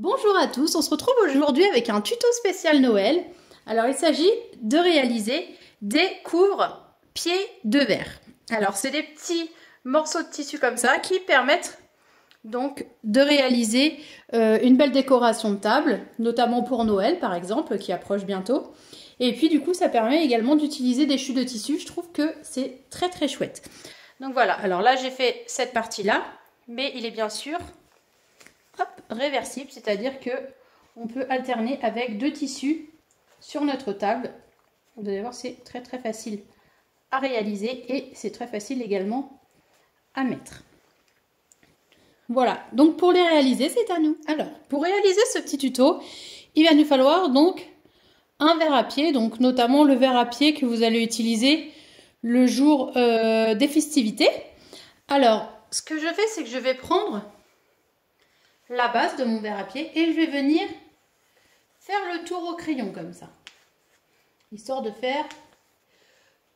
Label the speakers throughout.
Speaker 1: Bonjour à tous, on se retrouve aujourd'hui avec un tuto spécial Noël. Alors il s'agit de réaliser des couvre-pieds de verre. Alors c'est des petits morceaux de tissu comme ça qui permettent donc de réaliser une belle décoration de table, notamment pour Noël par exemple, qui approche bientôt. Et puis du coup ça permet également d'utiliser des chutes de tissu, je trouve que c'est très chouette. Donc voilà, alors là j'ai fait cette partie-là, mais il est bien sûr réversible, c'est-à-dire que on peut alterner avec deux tissus sur notre table. Vous allez voir, c'est très facile à réaliser et c'est très facile également à mettre. Voilà, donc pour les réaliser, c'est à nous. Alors, pour réaliser ce petit tuto, il va nous falloir donc un verre à pied, donc notamment le verre à pied que vous allez utiliser le jour des festivités. Alors, ce que je fais, c'est que je vais prendre la base de mon verre à pied et je vais venir faire le tour au crayon comme ça, histoire de faire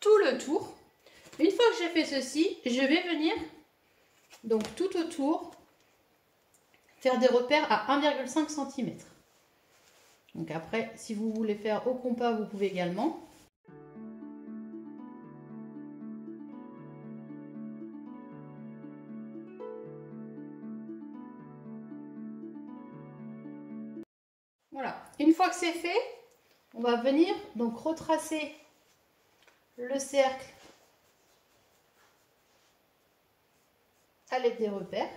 Speaker 1: tout le tour. Une fois que j'ai fait ceci, je vais venir donc tout autour faire des repères à 1,5 cm. Donc après, si vous voulez faire au compas, vous pouvez également. Voilà, une fois que c'est fait, on va venir donc retracer le cercle à l'aide des repères.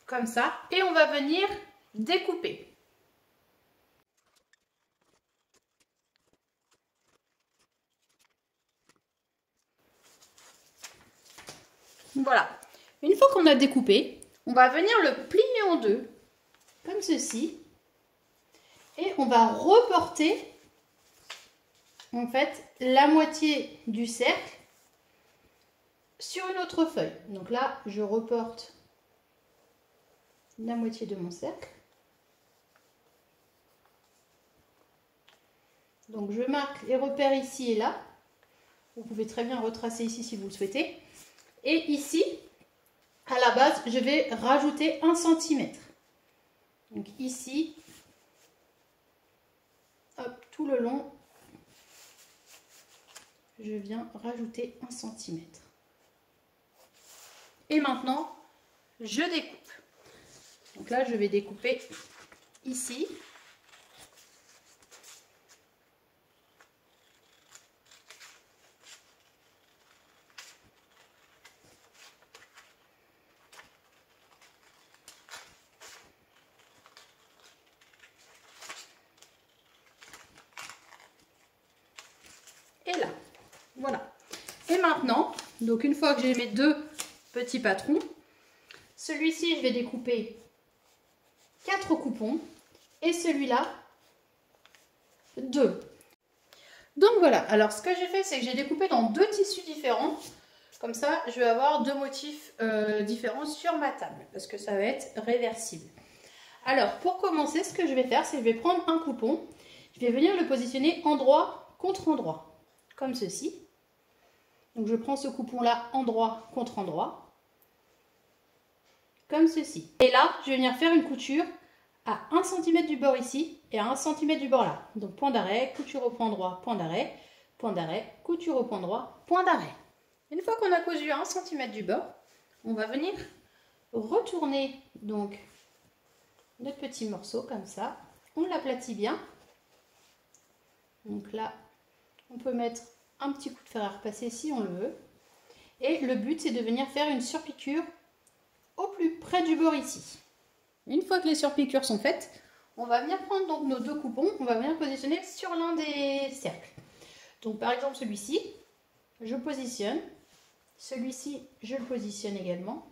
Speaker 1: Comme ça, et on va venir découper. Voilà, une fois qu'on a découpé, on va venir le plier en deux, comme ceci, et on va reporter en fait la moitié du cercle sur une autre feuille. Donc là, je reporte la moitié de mon cercle. Donc je marque les repères ici et là. Vous pouvez très bien retracer ici si vous le souhaitez. Et ici, à la base, je vais rajouter 1 cm. Donc ici, hop, tout le long, je viens rajouter 1 cm. Et maintenant, je découpe. Donc là, je vais découper ici. Et là, voilà. Et maintenant, donc une fois que j'ai mes deux petits patrons, celui-ci, je vais découper 4 coupons et celui-là 2. Donc voilà, alors ce que j'ai fait, c'est que j'ai découpé dans deux tissus différents. Comme ça, je vais avoir deux motifs différents sur ma table parce que ça va être réversible. Alors, pour commencer, ce que je vais faire, c'est que je vais prendre un coupon. Je vais venir le positionner endroit contre endroit, comme ceci. Donc, je prends ce coupon-là endroit contre endroit, comme ceci. Et là, je vais venir faire une couture à 1 cm du bord ici et à 1 cm du bord là. Donc, point d'arrêt, couture au point droit, point d'arrêt, couture au point droit, point d'arrêt. Une fois qu'on a cousu à 1 cm du bord, on va venir retourner donc notre petit morceau comme ça. On l'aplatit bien. Donc là, on peut mettre un petit coup de fer à repasser si on le veut. Et le but, c'est de venir faire une surpiqûre au plus près du bord ici. Une fois que les surpiqûres sont faites, on va venir prendre donc nos deux coupons, on va venir positionner sur l'un des cercles. Donc par exemple celui-ci, je positionne. Celui-ci, je le positionne également.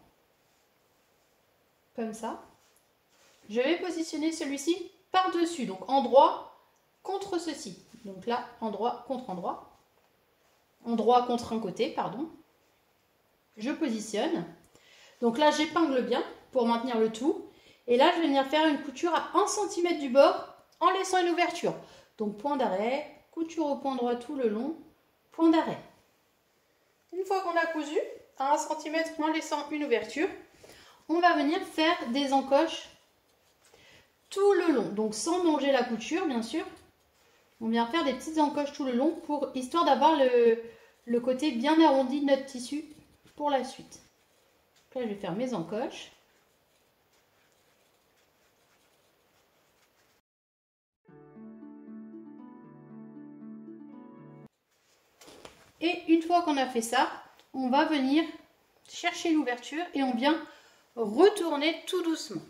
Speaker 1: Comme ça. Je vais positionner celui-ci par-dessus, donc endroit contre ceci. Donc là, endroit contre endroit. Endroit contre un côté, pardon. Je positionne. Donc là, j'épingle bien pour maintenir le tout. Et là, je vais venir faire une couture à 1 cm du bord en laissant une ouverture. Donc point d'arrêt, couture au point droit tout le long, point d'arrêt. Une fois qu'on a cousu à 1 cm en laissant une ouverture, on va venir faire des encoches tout le long, donc sans manger la couture bien sûr. On vient faire des petites encoches tout le long pour histoire d'avoir le côté bien arrondi de notre tissu pour la suite. Donc là je vais faire mes encoches. Et une fois qu'on a fait ça, on va venir chercher l'ouverture et on vient retourner tout doucement.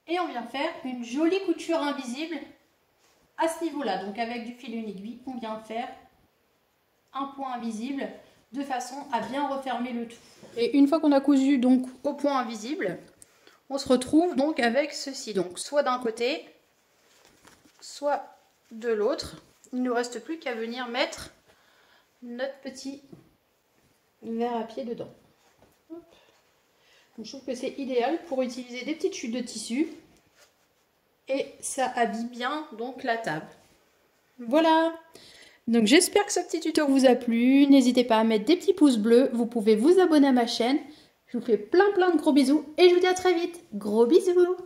Speaker 1: Et on vient faire une jolie couture invisible à ce niveau-là. Donc avec du fil et une aiguille, on vient faire un point invisible de façon à bien refermer le tout. Et une fois qu'on a cousu donc au point invisible, on se retrouve donc avec ceci. Donc soit d'un côté, soit de l'autre. Il ne nous reste plus qu'à venir mettre notre petit verre à pied dedans. Donc, je trouve que c'est idéal pour utiliser des petites chutes de tissu et ça habille bien donc la table. Voilà, donc j'espère que ce petit tuto vous a plu. N'hésitez pas à mettre des petits pouces bleus. Vous pouvez vous abonner à ma chaîne. Je vous fais plein de gros bisous et je vous dis à très vite. Gros bisous.